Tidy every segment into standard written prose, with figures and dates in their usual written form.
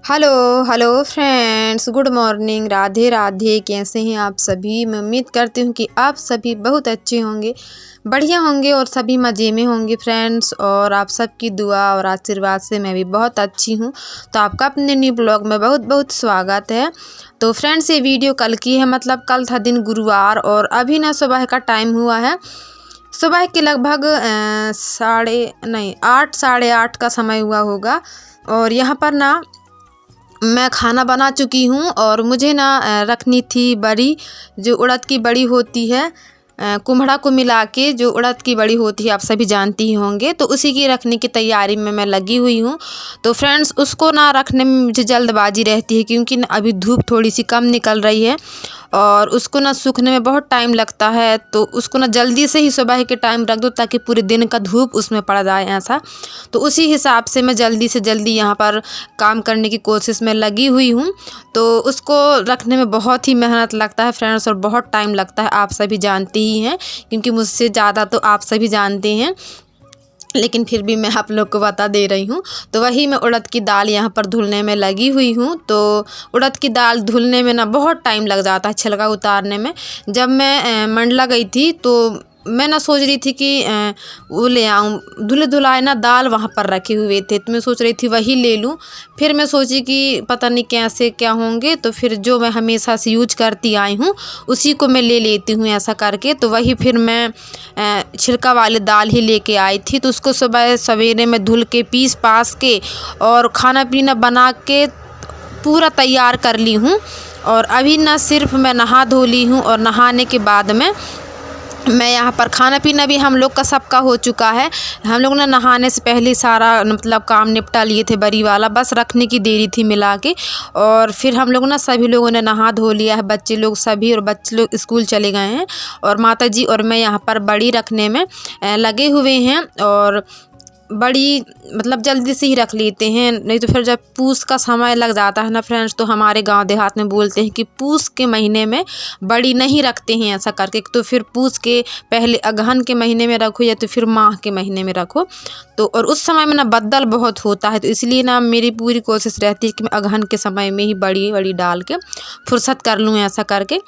Hello hello friends, good morning, Radhe Radhe. कैसे हैं आप सभी? मैं उम्मीद करती हूँ कि आप सभी बहुत अच्छे होंगे, बढ़िया होंगे और सभी मज़े में होंगे फ्रेंड्स। और आप सबकी दुआ और आशीर्वाद से मैं भी बहुत अच्छी हूँ। तो आपका अपने न्यू ब्लॉग में बहुत बहुत स्वागत है। तो फ्रेंड्स, ये वीडियो कल की है, मतलब कल था दिन गुरुवार और अभी ना सुबह का टाइम हुआ है। सुबह के लगभग आठ साढ़े आठ का समय हुआ होगा। और यहाँ पर ना मैं खाना बना चुकी हूँ और मुझे ना रखनी थी बड़ी, जो उड़द की बड़ी होती है, कुम्हड़ा को मिला के जो उड़द की बड़ी होती है, आप सभी जानती ही होंगे। तो उसी की रखने की तैयारी में मैं लगी हुई हूँ। तो फ्रेंड्स, उसको ना रखने में मुझे जल्दबाजी रहती है क्योंकि ना अभी धूप थोड़ी सी कम निकल रही है और उसको ना सूखने में बहुत टाइम लगता है। तो उसको ना जल्दी से ही सुबह के टाइम रख दो ताकि पूरे दिन का धूप उसमें पड़ जाए ऐसा। तो उसी हिसाब से मैं जल्दी से जल्दी यहाँ पर काम करने की कोशिश में लगी हुई हूँ। तो उसको रखने में बहुत ही मेहनत लगता है फ्रेंड्स और बहुत टाइम लगता है, आप सभी जानते ही हैं, क्योंकि मुझसे ज़्यादा तो आप सभी जानते हैं, लेकिन फिर भी मैं आप लोग को बता दे रही हूँ। तो वही मैं उड़द की दाल यहाँ पर धुलने में लगी हुई हूँ। तो उड़द की दाल धुलने में ना बहुत टाइम लग जाता है, छिलका उतारने में। जब मैं मंडला गई थी तो मैं ना सोच रही थी कि वो ले आऊँ, धुले धुलाए ना दाल वहाँ पर रखे हुए थे, तो मैं सोच रही थी वही ले लूँ। फिर मैं सोची कि पता नहीं कैसे क्या होंगे, तो फिर जो मैं हमेशा से यूज करती आई हूँ उसी को मैं ले लेती हूँ ऐसा करके। तो वही फिर मैं छिलका वाली दाल ही लेके आई थी। तो उसको सुबह सवेरे में धुल के पीस पास के और खाना पीना बना के पूरा तैयार कर ली हूँ। और अभी ना सिर्फ मैं नहा धो ली हूँ और नहाने के बाद में मैं यहाँ पर खाना पीना भी हम लोग का सबका हो चुका है। हम लोग ना नहाने से पहले सारा मतलब काम निपटा लिए थे, बड़ी वाला बस रखने की देरी थी मिला के। और फिर हम लोग ना सभी लोगों ने नहा धो लिया है, बच्चे लोग सभी, और बच्चे लोग स्कूल चले गए हैं और माता जी और मैं यहाँ पर बड़ी रखने में लगे हुए हैं। और बड़ी मतलब जल्दी से ही रख लेते हैं, नहीं तो फिर जब पूस का समय लग जाता है ना फ्रेंड्स, तो हमारे गांव देहात में बोलते हैं कि पूस के महीने में बड़ी नहीं रखते हैं ऐसा करके। तो फिर पूस के पहले अगहन के महीने में रखो या तो फिर माह के महीने में रखो। तो और उस समय में ना बदल बहुत होता है, तो इसलिए ना मेरी पूरी कोशिश रहती है कि मैं अगहन के समय में ही बड़ी बड़ी डाल के फुर्सत कर लूँ ऐसा करके।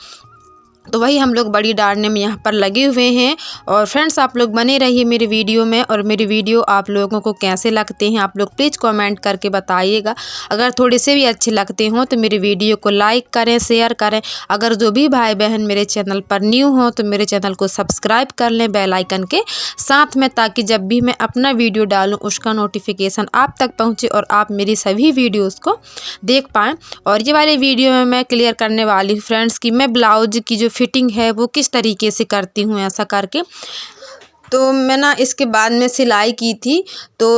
तो वही हम लोग बड़ी डालने में यहाँ पर लगे हुए हैं। और फ्रेंड्स, आप लोग बने रहिए मेरे वीडियो में, और मेरी वीडियो आप लोगों को कैसे लगते हैं आप लोग प्लीज़ कमेंट करके बताइएगा। अगर थोड़े से भी अच्छे लगते हों तो मेरे वीडियो को लाइक करें, शेयर करें। अगर जो भी भाई बहन मेरे चैनल पर न्यू हों तो मेरे चैनल को सब्सक्राइब कर लें बेल आइकन के साथ में, ताकि जब भी मैं अपना वीडियो डालूँ उसका नोटिफिकेशन आप तक पहुँचे और आप मेरी सभी वीडियोज़ को देख पाएँ। और ये वाले वीडियो में मैं क्लियर करने वाली हूँ फ्रेंड्स कि मैं ब्लाउज की जो फिटिंग है वो किस तरीके से करती हूँ ऐसा करके। तो मैं ना इसके बाद में सिलाई की थी। तो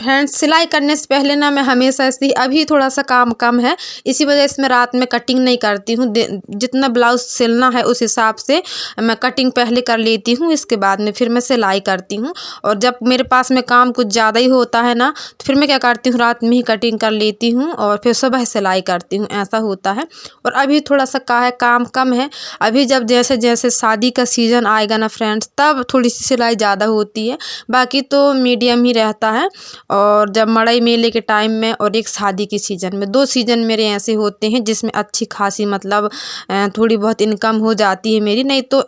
फ्रेंड्स, सिलाई करने से पहले ना मैं हमेशा ऐसे ही, अभी थोड़ा सा काम कम है इसी वजह से मैं रात में कटिंग नहीं करती हूँ। जितना ब्लाउज सिलना है उस हिसाब से मैं कटिंग पहले कर लेती हूँ, इसके बाद में फिर मैं सिलाई करती हूँ। और जब मेरे पास में काम कुछ ज़्यादा ही होता है ना, तो फिर मैं क्या करती हूँ, रात में ही कटिंग कर लेती हूँ और फिर सुबह सिलाई करती हूँ, ऐसा होता है। और अभी थोड़ा सा काम कम है। अभी जब जैसे जैसे शादी का सीज़न आएगा ना फ्रेंड्स, तब थोड़ी सी सिलाई ज़्यादा होती है, बाकी तो मीडियम ही रहता है। और जब मड़ई मेले के टाइम में और एक शादी के सीज़न में, 2 सीज़न मेरे ऐसे होते हैं जिसमें अच्छी खासी मतलब थोड़ी बहुत इनकम हो जाती है मेरी। नहीं तो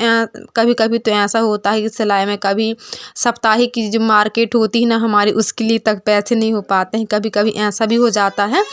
कभी कभी तो ऐसा होता है कि सिलाई में कभी साप्ताहिक की जो मार्केट होती है ना हमारी, उसके लिए तक पैसे नहीं हो पाते हैं, कभी कभी ऐसा भी हो जाता है।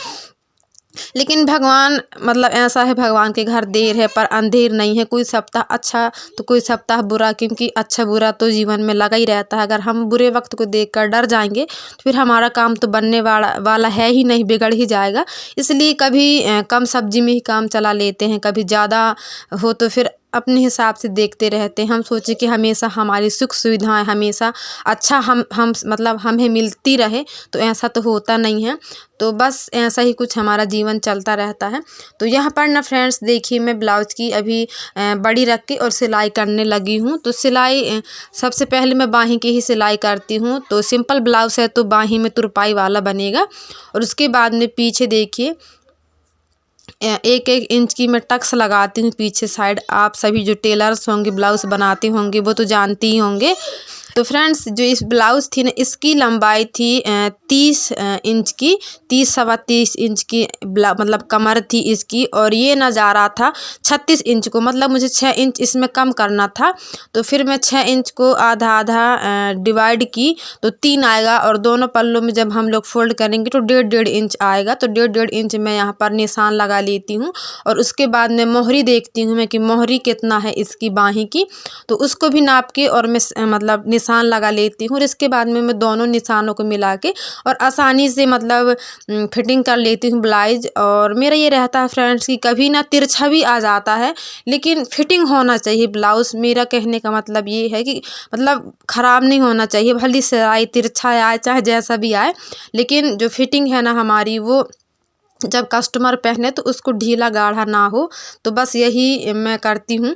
लेकिन भगवान मतलब ऐसा है, भगवान के घर देर है पर अंधेर नहीं है। कोई सप्ताह अच्छा तो कोई सप्ताह बुरा, क्योंकि अच्छा बुरा तो जीवन में लगा ही रहता है। अगर हम बुरे वक्त को देखकर डर जाएंगे तो फिर हमारा काम तो बनने वाला है ही नहीं, बिगड़ ही जाएगा। इसलिए कभी कम सब्जी में ही काम चला लेते हैं, कभी ज़्यादा हो तो फिर अपने हिसाब से देखते रहते हैं। हम सोचे कि हमेशा हमारी सुख सुविधाएं हमेशा अच्छा हम मतलब हमें मिलती रहे, तो ऐसा तो होता नहीं है। तो बस ऐसा ही कुछ हमारा जीवन चलता रहता है। तो यहाँ पर ना फ्रेंड्स देखिए, मैं ब्लाउज की अभी बड़ी रख के और सिलाई करने लगी हूँ। तो सिलाई सबसे पहले मैं बाहीं की ही सिलाई करती हूँ। तो सिंपल ब्लाउज है तो बाहीं में तुरपाई वाला बनेगा। और उसके बाद में पीछे देखिए 1-1 इंच की मैं टक्स लगाती हूँ पीछे साइड। आप सभी जो टेलर्स होंगे, ब्लाउज बनाते होंगे, वो तो जानते ही होंगे। तो फ्रेंड्स जो इस ब्लाउज़ थी ना, इसकी लंबाई थी 30 इंच की, 30 सवा 30 इंच की मतलब कमर थी इसकी, और ये ना जा रहा था 36 इंच को, मतलब मुझे 6 इंच इसमें कम करना था। तो फिर मैं 6 इंच को आधा आधा डिवाइड की तो 3 आएगा, और दोनों पल्लों में जब हम लोग फोल्ड करेंगे तो 1.5 इंच आएगा। तो 1.5 इंच मैं यहाँ पर निशान लगा लेती हूँ, और उसके बाद मैं मोहरी देखती हूँ मैं कि मोहरी कितना है इसकी बाहीं की, तो उसको भी नाप के और मैं मतलब निशान लगा लेती हूँ। और इसके बाद में मैं दोनों निशानों को मिला के और आसानी से मतलब फिटिंग कर लेती हूँ ब्लाउज। और मेरा ये रहता है फ्रेंड्स कि कभी ना तिरछा भी आ जाता है, लेकिन फिटिंग होना चाहिए ब्लाउज़। मेरा कहने का मतलब ये है कि मतलब ख़राब नहीं होना चाहिए, भले सिलाई तिरछा आए चाहे जैसा भी आए, लेकिन जो फिटिंग है ना हमारी, वो जब कस्टमर पहने तो उसको ढीला गाढ़ा ना हो। तो बस यही मैं करती हूँ।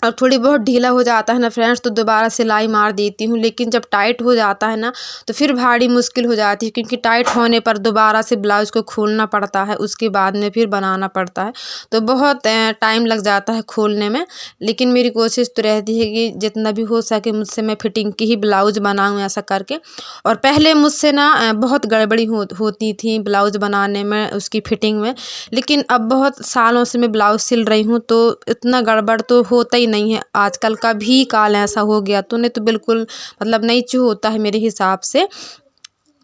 और थोड़ी बहुत ढीला हो जाता है ना फ्रेंड्स, तो दोबारा सिलाई मार देती हूँ, लेकिन जब टाइट हो जाता है ना तो फिर भारी मुश्किल हो जाती है, क्योंकि टाइट होने पर दोबारा से ब्लाउज़ को खोलना पड़ता है, उसके बाद में फिर बनाना पड़ता है, तो बहुत टाइम लग जाता है खोलने में। लेकिन मेरी कोशिश तो रहती है कि जितना भी हो सके मुझसे मैं फिटिंग की ही ब्लाउज़ बनाऊँ ऐसा करके। और पहले मुझसे ना बहुत गड़बड़ी होती थी ब्लाउज़ बनाने में, उसकी फिटिंग में, लेकिन अब बहुत सालों से मैं ब्लाउज़ सिल रही हूँ तो इतना गड़बड़ तो होता ही नहीं है। आजकल का भी काल ऐसा हो गया, तो नहीं तो बिल्कुल मतलब नहीं चू होता है मेरे हिसाब से।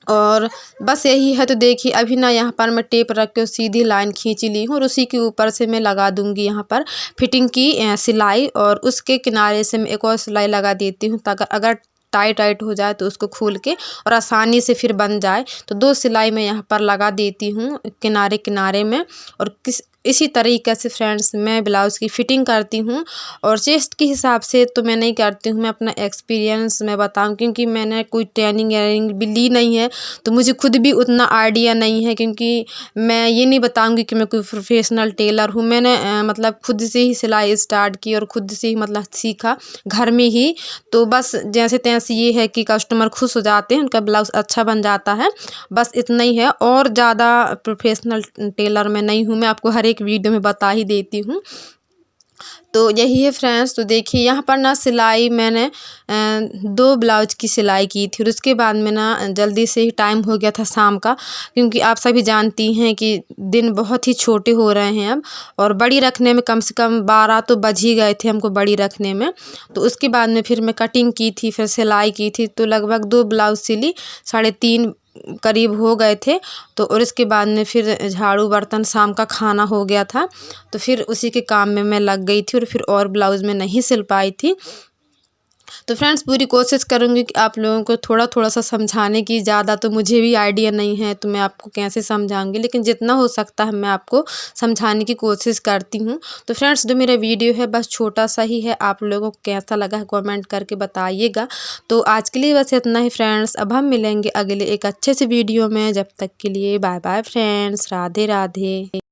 और बस यही है। तो देखिए अभी ना यहाँ पर मैं टेप रख के सीधी लाइन खींच ली हूँ, और उसी के ऊपर से मैं लगा दूँगी यहाँ पर फिटिंग की सिलाई, और उसके किनारे से मैं एक और सिलाई लगा देती हूँ, ताकि अगर टाइट हो जाए तो उसको खोल के और आसानी से फिर बन जाए। तो 2 सिलाई मैं यहाँ पर लगा देती हूँ किनारे किनारे में। और इसी तरीके से फ्रेंड्स मैं ब्लाउज़ की फ़िटिंग करती हूँ। और चेस्ट के हिसाब से तो मैं नहीं करती हूँ, मैं अपना एक्सपीरियंस मैं बताऊँ, क्योंकि मैंने कोई ट्रेनिंग व्रेनिंग भी ली नहीं है, तो मुझे खुद भी उतना आइडिया नहीं है। क्योंकि मैं ये नहीं बताऊँगी कि मैं कोई प्रोफेशनल टेलर हूँ। मैंने मतलब खुद से ही सिलाई स्टार्ट की और खुद से ही मतलब सीखा घर में ही। तो बस जैसे तैसे ये है कि कस्टमर खुश हो जाते हैं, उनका ब्लाउज़ अच्छा बन जाता है, बस इतना ही है। और ज़्यादा प्रोफेशनल टेलर मैं नहीं हूँ, मैं आपको हर एक वीडियो में बता ही देती हूँ। तो यही है फ्रेंड्स। तो देखिए यहाँ पर ना सिलाई मैंने 2 ब्लाउज की सिलाई की थी, और उसके बाद में ना जल्दी से ही टाइम हो गया था शाम का, क्योंकि आप सभी जानती हैं कि दिन बहुत ही छोटे हो रहे हैं अब, और बड़ी रखने में कम से कम 12 तो बज ही गए थे हमको बड़ी रखने में। तो उसके बाद में फिर मैं कटिंग की थी, फिर सिलाई की थी, तो लगभग 2 ब्लाउज सिली, 3.5 करीब हो गए थे। तो और इसके बाद में फिर झाड़ू बर्तन, शाम का खाना हो गया था, तो फिर उसी के काम में मैं लग गई थी, और फिर और ब्लाउज़ में नहीं सिल पाई थी। तो फ्रेंड्स पूरी कोशिश करूँगी कि आप लोगों को थोड़ा थोड़ा सा समझाने की, ज़्यादा तो मुझे भी आइडिया नहीं है, तो मैं आपको कैसे समझाऊँगी, लेकिन जितना हो सकता है मैं आपको समझाने की कोशिश करती हूँ। तो फ्रेंड्स जो मेरा वीडियो है बस छोटा सा ही है, आप लोगों को कैसा लगा है कमेंट करके बताइएगा। तो आज के लिए बस इतना ही फ्रेंड्स, अब हम मिलेंगे अगले एक अच्छे से वीडियो में। जब तक के लिए bye bye friends, Radhe Radhe.